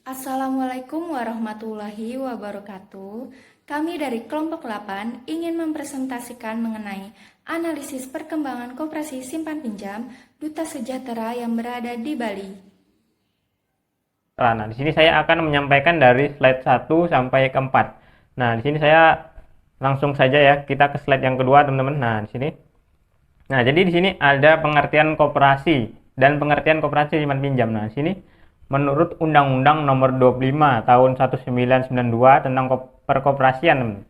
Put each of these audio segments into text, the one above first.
Assalamualaikum warahmatullahi wabarakatuh. Kami dari kelompok 8 ingin mempresentasikan mengenai analisis perkembangan koperasi simpan pinjam Duta Sejahtera yang berada di Bali. Nah, di sini saya akan menyampaikan dari slide 1 sampai ke 4. Nah, di sini saya langsung saja ya, kita ke slide yang kedua, teman-teman. Nah, di sini. Nah, jadi di sini ada pengertian koperasi dan pengertian koperasi simpan pinjam. Nah, di sini menurut Undang-Undang Nomor 25 Tahun 1992 tentang perkoperasian, teman.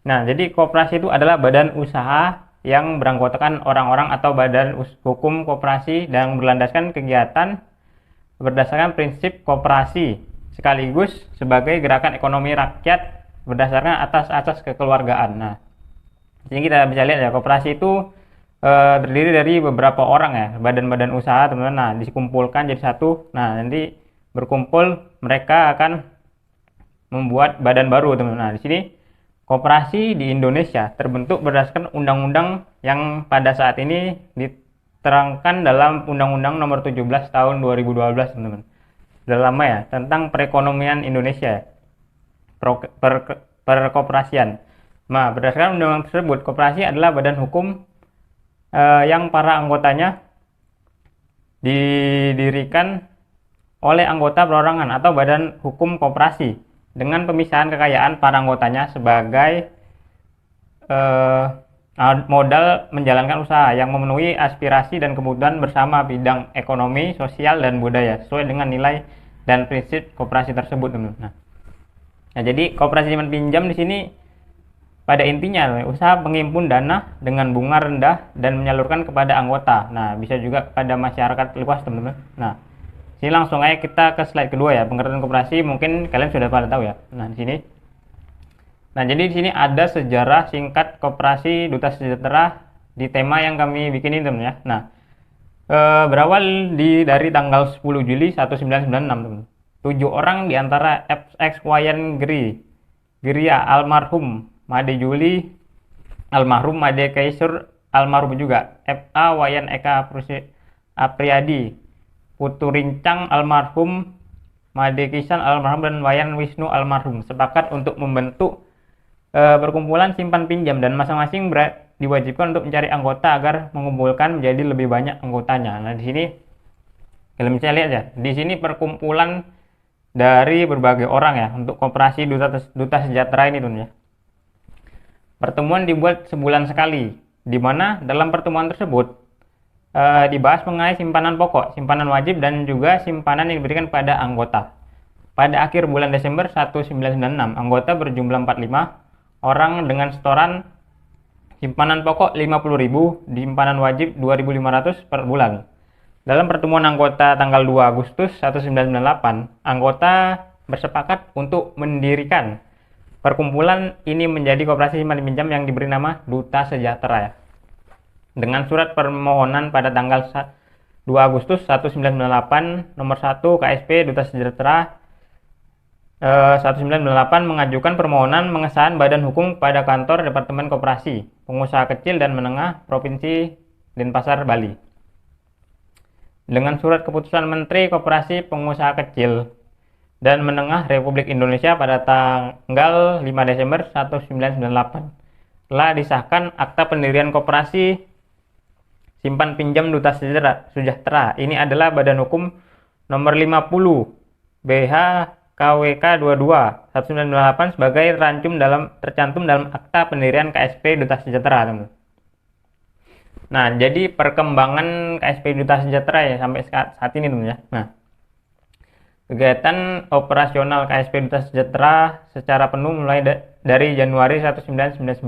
Nah, jadi koperasi itu adalah badan usaha yang beranggotakan orang-orang atau badan hukum koperasi dan berlandaskan kegiatan berdasarkan prinsip koperasi sekaligus sebagai gerakan ekonomi rakyat berdasarkan asas-asas kekeluargaan. Nah, jadi kita bisa lihat ya, koperasi itu terdiri dari beberapa orang ya, badan-badan usaha, teman-teman. Nah, dikumpulkan jadi satu. Nah, nanti berkumpul mereka akan membuat badan baru, teman-teman. Nah, di sini koperasi di Indonesia terbentuk berdasarkan undang-undang yang pada saat ini diterangkan dalam Undang-Undang Nomor 17 Tahun 2012, teman-teman. Sudah lama ya, tentang perekonomian Indonesia, perkoperasian. Nah, berdasarkan undang-undang tersebut, koperasi adalah badan hukum yang para anggotanya didirikan oleh anggota perorangan atau badan hukum koperasi dengan pemisahan kekayaan para anggotanya sebagai modal menjalankan usaha yang memenuhi aspirasi dan kebutuhan bersama bidang ekonomi, sosial, dan budaya sesuai dengan nilai dan prinsip koperasi tersebut, teman-teman. Nah, jadi koperasi simpan pinjam di sini pada intinya usaha menghimpun dana dengan bunga rendah dan menyalurkan kepada anggota. Nah, bisa juga kepada masyarakat luas, teman-teman. Nah, sini langsung aja kita ke slide kedua ya, pengertian koperasi. Mungkin kalian sudah pada tahu ya. Nah, di sini. Nah, jadi di sini ada sejarah singkat koperasi Duta Sejahtera di tema yang kami bikin ini, teman ya. Nah, berawal dari tanggal 10 Juli 1996, teman. 7 orang di antara FX Wayan Geria almarhum, Made Juli almarhum, Made Kaisur almarhum juga, FA Wayan Eka Apriyadi, Putu Rincang almarhum, Made Kisan almarhum, dan Wayan Wisnu almarhum sepakat untuk membentuk perkumpulan simpan pinjam dan masing-masing diwajibkan untuk mencari anggota agar mengumpulkan menjadi lebih banyak anggotanya. Nah, di sini kalian bisa lihat ya, di sini perkumpulan dari berbagai orang ya untuk koperasi Duta Sejahtera ini, tuh ya. Pertemuan dibuat sebulan sekali, di mana dalam pertemuan tersebut dibahas mengenai simpanan pokok, simpanan wajib, dan juga simpanan yang diberikan pada anggota. Pada akhir bulan Desember 1996, anggota berjumlah 45 orang dengan setoran simpanan pokok 50.000, simpanan wajib 2.500 per bulan. Dalam pertemuan anggota tanggal 2 Agustus 1998, anggota bersepakat untuk mendirikan perkumpulan ini menjadi koperasi simpan pinjam yang diberi nama Duta Sejahtera ya. Dengan surat permohonan pada tanggal 2 Agustus 1998 nomor 1 KSP Duta Sejahtera 1998 mengajukan permohonan mengesahan badan hukum pada kantor Departemen Koperasi Pengusaha Kecil dan Menengah Provinsi Denpasar, Bali. Dengan surat keputusan Menteri Koperasi Pengusaha Kecil dan Menengah Republik Indonesia pada tanggal 5 Desember 1998 telah disahkan Akta Pendirian Koperasi Simpan Pinjam Duta Sejahtera. Ini adalah badan hukum nomor 50 BH KWK 22 1998 sebagai tercantum dalam Akta Pendirian KSP Duta Sejahtera, teman. Nah, jadi perkembangan KSP Duta Sejahtera ya sampai saat ini, teman ya. Nah, kegiatan operasional KSP Duta Sejahtera secara penuh mulai dari Januari 1999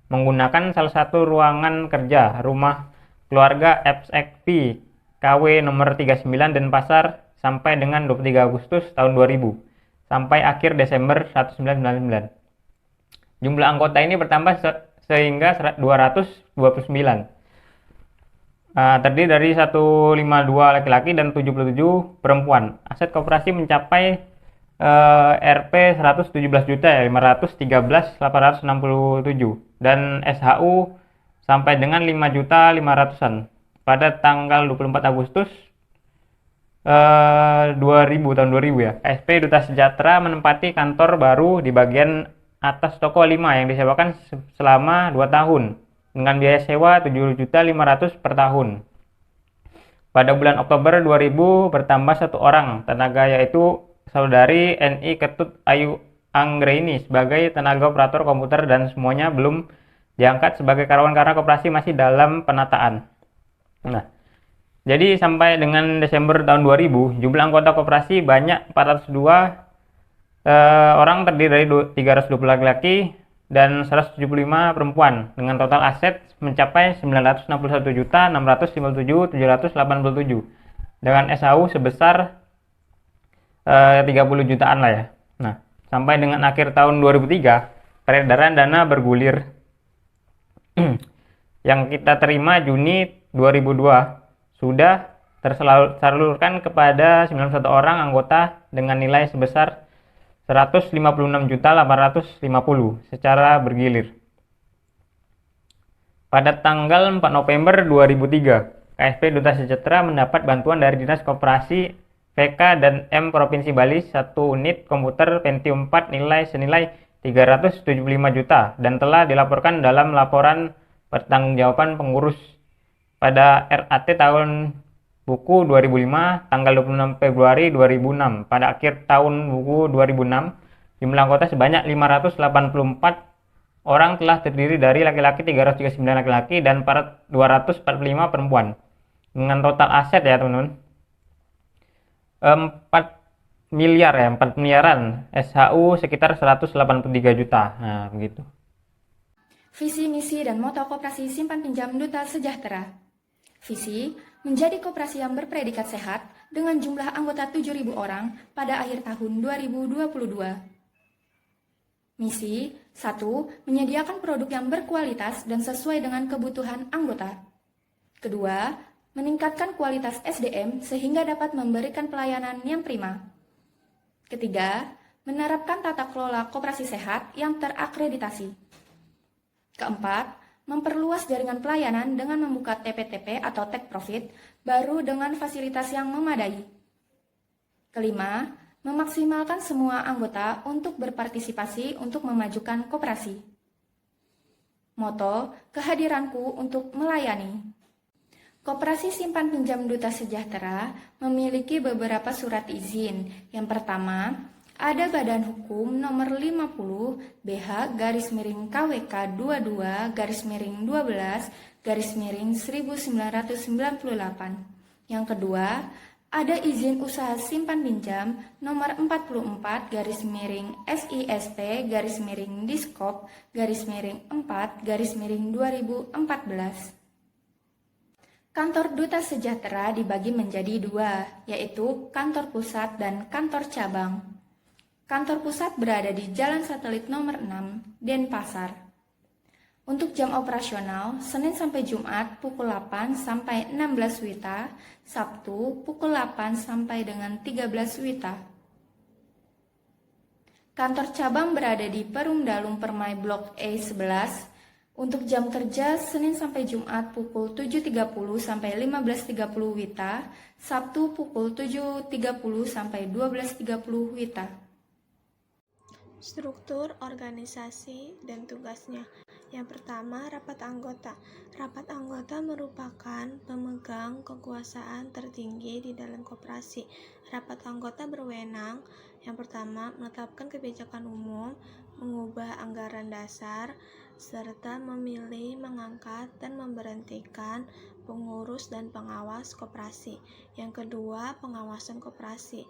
menggunakan salah satu ruangan kerja rumah keluarga FXP KW nomor 39 Denpasar sampai dengan 23 Agustus tahun 2000 sampai akhir Desember 1999. Jumlah anggota ini bertambah sehingga 229. Terdiri dari 152 laki-laki dan 77 perempuan. Aset koperasi mencapai Rp 117.513.867 dan SHU sampai dengan 5.500.000-an pada tanggal 24 Agustus tahun 2000 ya. KSP Duta Sejahtera menempati kantor baru di bagian atas toko 5 yang disewakan selama 2 tahun dengan biaya sewa 7.500.000 per tahun. Pada bulan Oktober 2000 bertambah 1 orang tenaga, yaitu Saudari NI Ketut Ayu Anggraini sebagai tenaga operator komputer, dan semuanya belum diangkat sebagai karyawan karena koperasi masih dalam penataan. Nah, jadi sampai dengan Desember tahun 2000, jumlah anggota koperasi banyak 402 orang, terdiri dari 320 laki-laki dan 175 perempuan, dengan total aset mencapai 961.657.787 dengan SAU sebesar 30 jutaan lah ya. Nah, sampai dengan akhir tahun 2003, peredaran dana bergulir yang kita terima Juni 2002 sudah tersalurkan kepada 91 orang anggota dengan nilai sebesar 156.850 secara bergilir. Pada tanggal 4 November 2003, KSP Duta Sejahtera mendapat bantuan dari Dinas Koperasi VK dan M Provinsi Bali 1 unit komputer Pentium 4 senilai 375 juta dan telah dilaporkan dalam laporan pertanggungjawaban pengurus pada RAT tahun buku 2005 tanggal 26 Februari 2006. Pada akhir tahun buku 2006, jumlah anggota sebanyak 584 orang telah terdiri dari laki-laki 339 laki-laki dan 245 perempuan. Dengan total aset ya teman-teman, 4 miliaran, SHU sekitar 183 juta. Nah, begitu. Visi, misi, dan moto Koperasi Simpan Pinjam Duta Sejahtera. Visi, menjadi koperasi yang berpredikat sehat dengan jumlah anggota 7.000 orang pada akhir tahun 2022. Misi, 1. Menyediakan produk yang berkualitas dan sesuai dengan kebutuhan anggota. Kedua, meningkatkan kualitas SDM sehingga dapat memberikan pelayanan yang prima. Ketiga, menerapkan tata kelola koperasi sehat yang terakreditasi. Keempat, memperluas jaringan pelayanan dengan membuka TP-TP atau take profit baru dengan fasilitas yang memadai. Kelima, memaksimalkan semua anggota untuk berpartisipasi untuk memajukan koperasi. Moto, kehadiranku untuk melayani. Koperasi Simpan Pinjam Duta Sejahtera memiliki beberapa surat izin. Yang pertama, ada Badan Hukum nomor 50 BH /KWK 22/12/1998. Yang kedua, ada izin usaha simpan pinjam nomor 44 SISP Diskop 4 2014. Kantor Duta Sejahtera dibagi menjadi 2, yaitu kantor pusat dan kantor cabang. Kantor pusat berada di Jalan Satelit nomor 6, Denpasar. Untuk jam operasional, Senin sampai Jumat pukul 8 sampai 16 WITA, Sabtu pukul 8 sampai dengan 13 WITA. Kantor cabang berada di Perum Dalung Permai Blok E11. Untuk jam kerja, Senin sampai Jumat pukul 7.30 sampai 15.30 WITA, Sabtu pukul 7.30 sampai 12.30 WITA. Struktur, organisasi, dan tugasnya. Yang pertama, rapat anggota. Rapat anggota merupakan pemegang kekuasaan tertinggi di dalam koperasi. Rapat anggota berwenang, yang pertama, menetapkan kebijakan umum, mengubah anggaran dasar, serta memilih, mengangkat, dan memberhentikan pengurus dan pengawas koperasi. Yang kedua, pengawasan koperasi.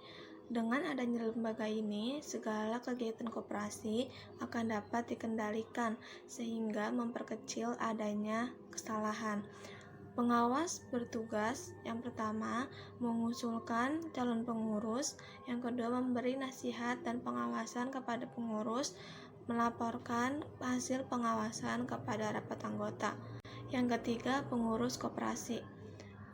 Dengan adanya lembaga ini, segala kegiatan koperasi akan dapat dikendalikan sehingga memperkecil adanya kesalahan. Pengawas bertugas, yang pertama, mengusulkan calon pengurus, yang kedua, memberi nasihat dan pengawasan kepada pengurus, melaporkan hasil pengawasan kepada rapat anggota. Yang ketiga, pengurus koperasi.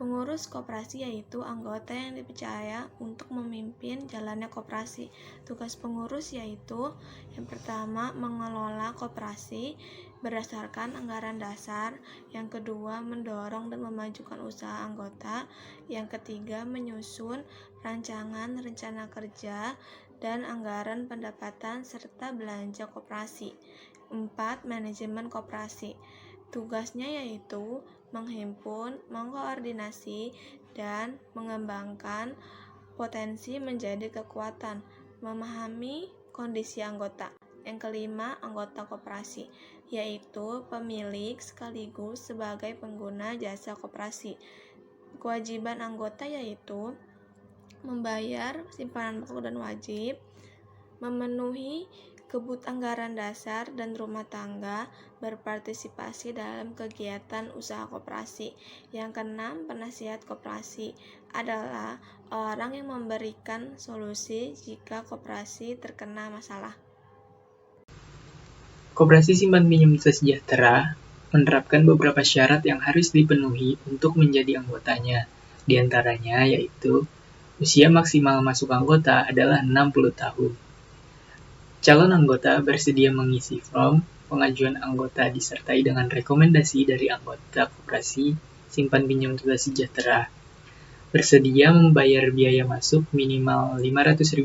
Pengurus koperasi yaitu anggota yang dipercaya untuk memimpin jalannya koperasi. Tugas pengurus yaitu yang pertama mengelola koperasi berdasarkan anggaran dasar, yang kedua mendorong dan memajukan usaha anggota, yang ketiga menyusun rancangan rencana kerja dan anggaran pendapatan serta belanja koperasi. 4. Manajemen koperasi. Tugasnya yaitu menghimpun, mengkoordinasi, dan mengembangkan potensi menjadi kekuatan, memahami kondisi anggota. Yang kelima, anggota koperasi, yaitu pemilik sekaligus sebagai pengguna jasa koperasi. Kewajiban anggota yaitu membayar simpanan pokok dan wajib, memenuhi kebutuhan anggaran dasar dan rumah tangga, berpartisipasi dalam kegiatan usaha koperasi. Yang keenam, penasihat koperasi adalah orang yang memberikan solusi jika koperasi terkena masalah. Koperasi Simpan Pinjam Duta Sejahtera menerapkan beberapa syarat yang harus dipenuhi untuk menjadi anggotanya. Di antaranya yaitu usia maksimal masuk anggota adalah 60 tahun. Calon anggota bersedia mengisi form pengajuan anggota disertai dengan rekomendasi dari anggota koperasi Simpan Pinjam Duta Sejahtera. Bersedia membayar biaya masuk minimal Rp500.000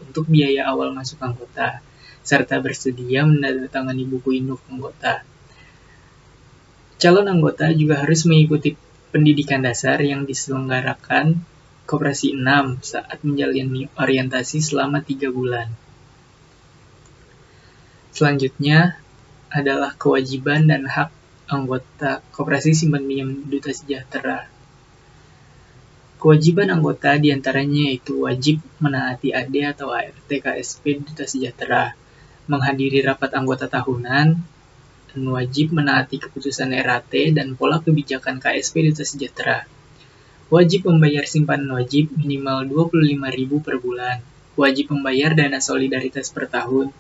untuk biaya awal masuk anggota, serta bersedia menandatangani buku induk anggota. Calon anggota juga harus mengikuti pendidikan dasar yang diselenggarakan Koperasi 6 saat menjalani orientasi selama 3 bulan. Selanjutnya adalah kewajiban dan hak anggota Koperasi Simpan Pinjam Duta Sejahtera. Kewajiban anggota diantaranya yaitu wajib menaati AD atau ART KSP Duta Sejahtera, menghadiri rapat anggota tahunan, dan wajib menaati keputusan RAT dan pola kebijakan KSP Duta Sejahtera. Wajib membayar simpanan wajib minimal Rp25.000 per bulan, wajib membayar dana solidaritas per tahun,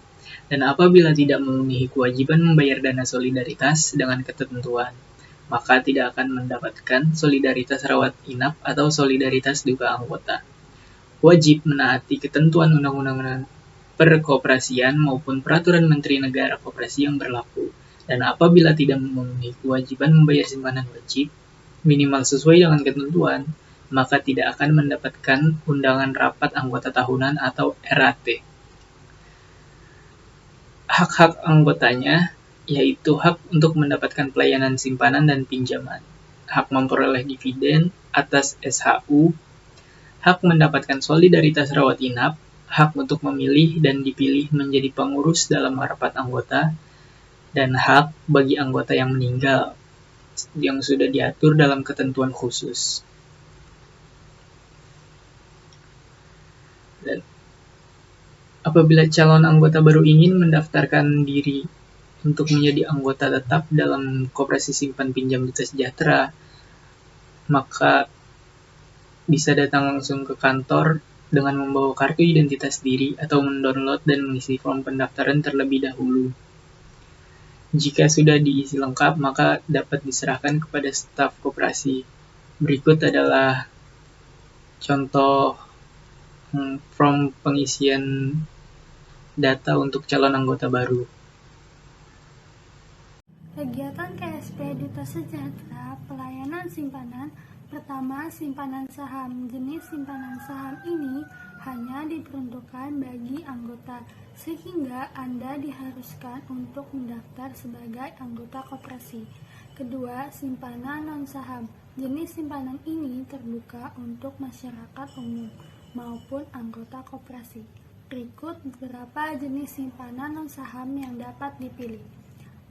dan apabila tidak memenuhi kewajiban membayar dana solidaritas dengan ketentuan, maka tidak akan mendapatkan solidaritas rawat inap atau solidaritas duka anggota. Wajib menaati ketentuan undang-undang perkoperasian maupun peraturan Menteri Negara Koperasi yang berlaku, dan apabila tidak memenuhi kewajiban membayar simpanan wajib, minimal sesuai dengan ketentuan, maka tidak akan mendapatkan undangan rapat anggota tahunan atau RAT. Hak-hak anggotanya yaitu hak untuk mendapatkan pelayanan simpanan dan pinjaman, hak memperoleh dividen atas SHU, hak mendapatkan solidaritas rawat inap, hak untuk memilih dan dipilih menjadi pengurus dalam rapat anggota, dan hak bagi anggota yang meninggal yang sudah diatur dalam ketentuan khusus. Dan apabila calon anggota baru ingin mendaftarkan diri untuk menjadi anggota tetap dalam Koperasi Simpan Pinjam Duta Sejahtera, maka bisa datang langsung ke kantor dengan membawa kartu identitas diri atau mendownload dan mengisi form pendaftaran terlebih dahulu. Jika sudah diisi lengkap, maka dapat diserahkan kepada staf koperasi. Berikut adalah contoh form pengisian data untuk calon anggota baru. Kegiatan KSP Duta Sejahtera pelayanan simpanan. Pertama, simpanan saham. Jenis simpanan saham ini hanya diperuntukkan bagi anggota, sehingga Anda diharuskan untuk mendaftar sebagai anggota koperasi. Kedua, simpanan non-saham. Jenis simpanan ini terbuka untuk masyarakat umum maupun anggota koperasi. Berikut beberapa jenis simpanan non-saham yang dapat dipilih.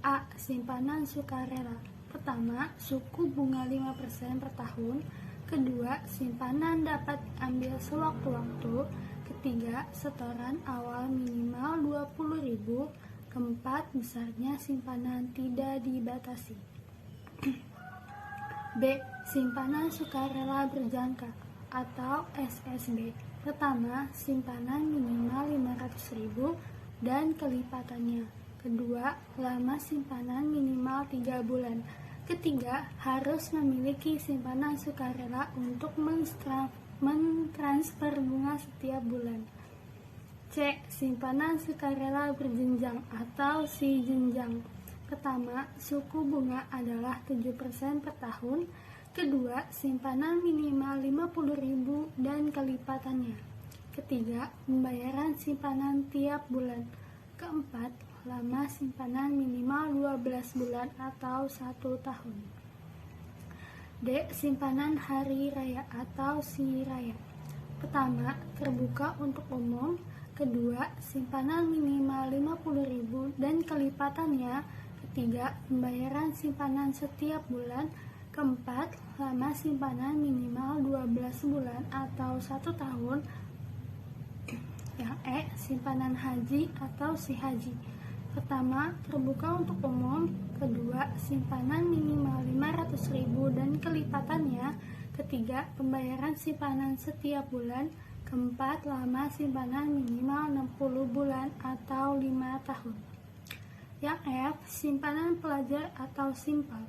A. Simpanan sukarela. Pertama, suku bunga 5% per tahun. Kedua, simpanan dapat diambil sewaktu-waktu. Ketiga, setoran awal minimal Rp20.000. Keempat, besarnya simpanan tidak dibatasi. B. Simpanan sukarela berjangka atau SSB. Pertama, simpanan minimal Rp500.000 dan kelipatannya. Kedua, lama simpanan minimal 3 bulan. Ketiga, harus memiliki simpanan sukarela untuk mentransfer bunga setiap bulan. C. Simpanan sukarela berjenjang atau si jenjang. Pertama, suku bunga adalah 7% per tahun. Kedua, simpanan minimal 50.000 dan kelipatannya. Ketiga, pembayaran simpanan tiap bulan. Keempat, lama simpanan minimal 12 bulan atau 1 tahun. D. Simpanan hari raya atau si raya. Pertama, terbuka untuk umum. Kedua, simpanan minimal 50.000 dan kelipatannya. Ketiga, pembayaran simpanan setiap bulan. Keempat, lama simpanan minimal 12 bulan atau 1 tahun. Yang E. Simpanan haji atau si haji. Pertama, terbuka untuk umum. Kedua, simpanan minimal 500.000 dan kelipatannya. Ketiga, pembayaran simpanan setiap bulan. Keempat, lama simpanan minimal 60 bulan atau 5 tahun. Yang F. Simpanan pelajar atau simpel.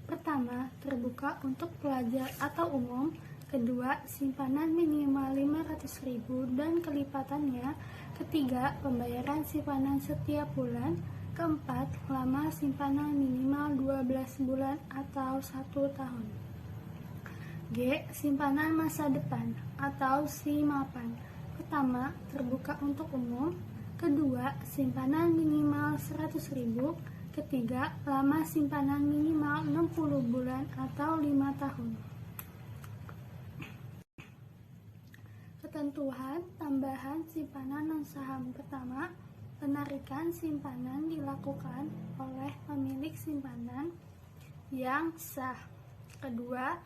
Pertama, terbuka untuk pelajar atau umum. Kedua, simpanan minimal 500.000 dan kelipatannya. Ketiga, pembayaran simpanan setiap bulan. Keempat, lama simpanan minimal 12 bulan atau 1 tahun. G. Simpanan masa depan atau si mapan. Pertama, terbuka untuk umum. Kedua, simpanan minimal 100.000. Ketiga, lama simpanan minimal 60 bulan atau 5 tahun. Ketentuan tambahan simpanan non-saham. Pertama, penarikan simpanan dilakukan oleh pemilik simpanan yang sah. Kedua,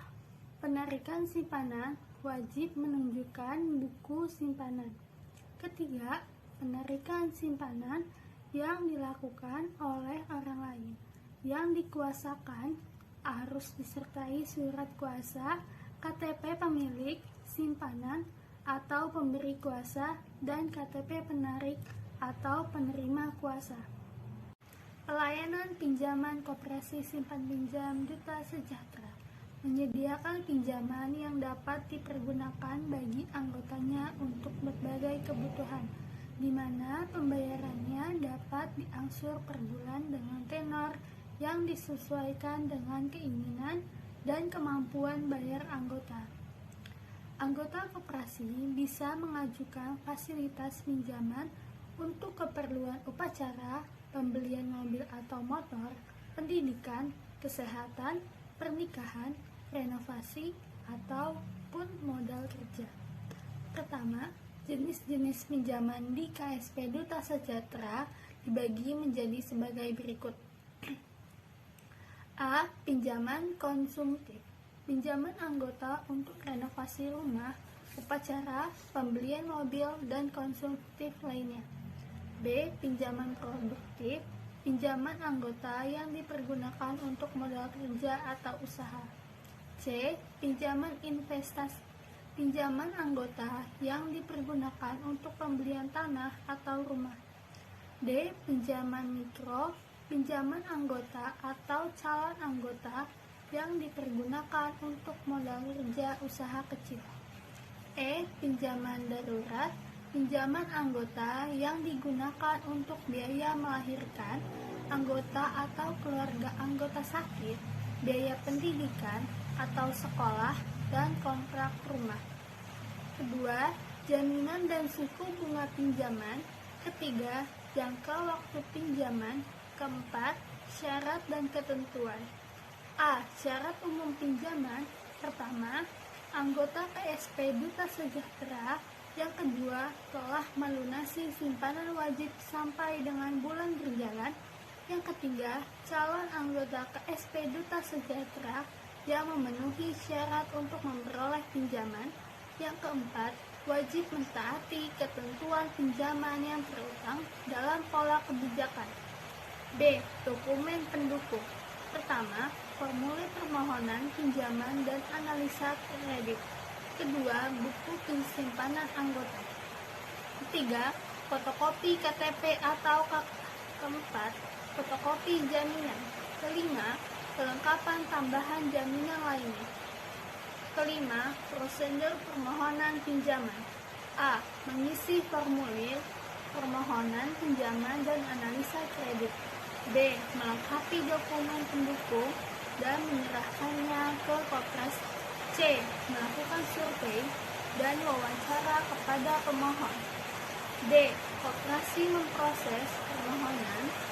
penarikan simpanan wajib menunjukkan buku simpanan. Ketiga, penarikan simpanan yang dilakukan oleh orang lain yang dikuasakan harus disertai surat kuasa, KTP pemilik simpanan atau pemberi kuasa, dan KTP penarik atau penerima kuasa. Pelayanan pinjaman Koperasi Simpan Pinjam Duta Sejahtera menyediakan pinjaman yang dapat dipergunakan bagi anggotanya untuk berbagai kebutuhan, di mana pembayarannya dapat diangsur per bulan dengan tenor yang disesuaikan dengan keinginan dan kemampuan bayar anggota. Anggota koperasi bisa mengajukan fasilitas pinjaman untuk keperluan upacara, pembelian mobil atau motor, pendidikan, kesehatan, pernikahan, renovasi, ataupun modal kerja. Pertama, jenis-jenis pinjaman di KSP Duta Sejahtera dibagi menjadi sebagai berikut. A. Pinjaman konsumtif. Pinjaman anggota untuk renovasi rumah, upacara, pembelian mobil, dan konsumtif lainnya. B. Pinjaman produktif. Pinjaman anggota yang dipergunakan untuk modal kerja atau usaha. C. Pinjaman investasi. Pinjaman anggota yang dipergunakan untuk pembelian tanah atau rumah. D. Pinjaman mikro. Pinjaman anggota atau calon anggota yang dipergunakan untuk modal kerja usaha kecil. E. Pinjaman darurat. Pinjaman anggota yang digunakan untuk biaya melahirkan, anggota atau keluarga anggota sakit, biaya pendidikan atau sekolah, dan kontrak rumah. Kedua, jaminan dan suku bunga pinjaman. Ketiga, jangka waktu pinjaman. Keempat, syarat dan ketentuan. A. Syarat umum pinjaman. Pertama, anggota KSP Duta Sejahtera yang kedua telah melunasi simpanan wajib sampai dengan bulan berjalan. Yang ketiga, calon anggota KSP Duta Sejahtera yang memenuhi syarat untuk memperoleh pinjaman. Yang keempat, wajib mentaati ketentuan pinjaman yang terutang dalam pola kebijakan. B. Dokumen pendukung. Pertama, formulir permohonan pinjaman dan analisa kredit. Kedua, buku simpanan anggota. Ketiga, fotokopi KTP atau KK. Keempat, fotokopi jaminan. Kelima, kelengkapan tambahan jaminan lainnya. Kelima, prosedur permohonan pinjaman. A. Mengisi formulir permohonan pinjaman dan analisa kredit. B. Melengkapi dokumen pendukung dan menyerahkannya ke koperasi. C. Melakukan survei dan wawancara kepada pemohon. D. Koperasi memproses permohonan.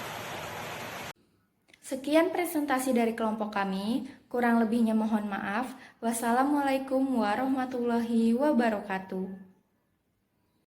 Sekian presentasi dari kelompok kami, kurang lebihnya mohon maaf. Wassalamualaikum warahmatullahi wabarakatuh.